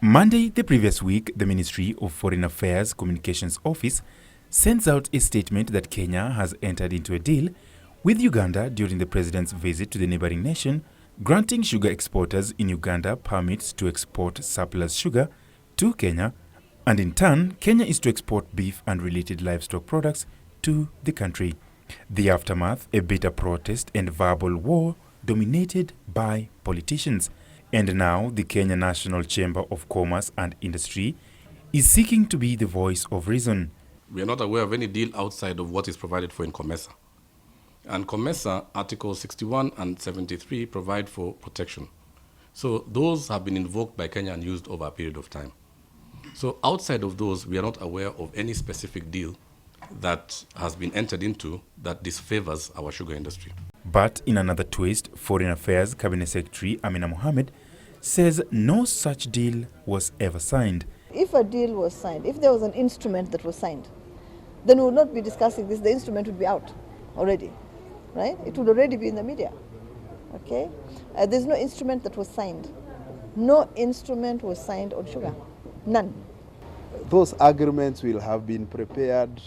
Monday, the previous week, the Ministry of Foreign Affairs Communications Office sends out a statement that Kenya has entered into a deal with Uganda during the president's visit to the neighboring nation, granting sugar exporters in Uganda permits to export surplus sugar to Kenya, and in turn, Kenya is to export beef and related livestock products to the country. The aftermath, a bitter protest and verbal war dominated by politicians. And now the Kenya National Chamber of Commerce and Industry is seeking to be the voice of reason. We are not aware of any deal outside of what is provided for in COMESA. And COMESA, Articles 61 and 73 provide for protection. So those have been invoked by Kenya and used over a period of time. So outside of those, we are not aware of any specific deal that has been entered into that disfavors our sugar industry. But in another twist, Foreign Affairs Cabinet Secretary Amina Mohammed says no such deal was ever signed. If a deal was signed, if there was an instrument that was signed, then we would not be discussing this. The instrument would be out already, right? It would already be in the media, okay? There's no instrument that was signed. No instrument was signed on sugar, none. Those agreements will have been prepared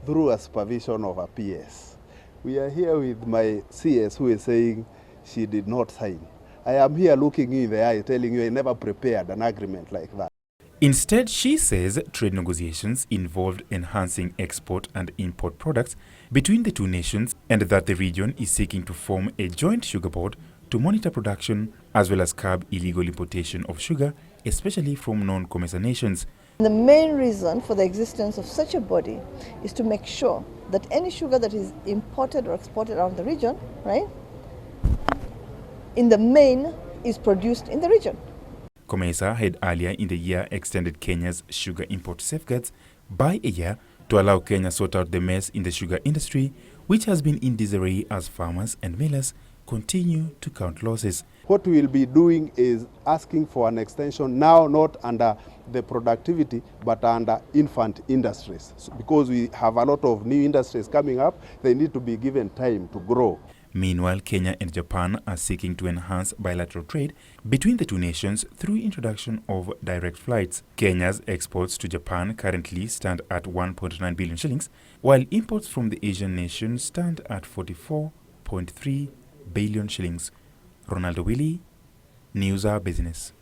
through a supervision of a PS. We are here with my CS who is saying she did not sign. I am here looking you in the eye telling you I never prepared an agreement like that. Instead, she says trade negotiations involved enhancing export and import products between the two nations, and that the region is seeking to form a joint sugar board to monitor production as well as curb illegal importation of sugar, especially from non-COMESA nations. The main reason for the existence of such a body is to make sure that any sugar that is imported or exported around the region, right, in the main is produced in the region. COMESA had earlier in the year extended Kenya's sugar import safeguards by a year to allow Kenya sort out the mess in the sugar industry, which has been in disarray as farmers and millers continue to count losses. What we will be doing is asking for an extension now, not under the productivity, but under infant industries. Because we have a lot of new industries coming up, they need to be given time to grow. Meanwhile, Kenya and Japan are seeking to enhance bilateral trade between the two nations through introduction of direct flights. Kenya's exports to Japan currently stand at 1.9 billion shillings, while imports from the Asian nation stand at 44.3 billion shillings. Ronaldo Willie, News Our Business.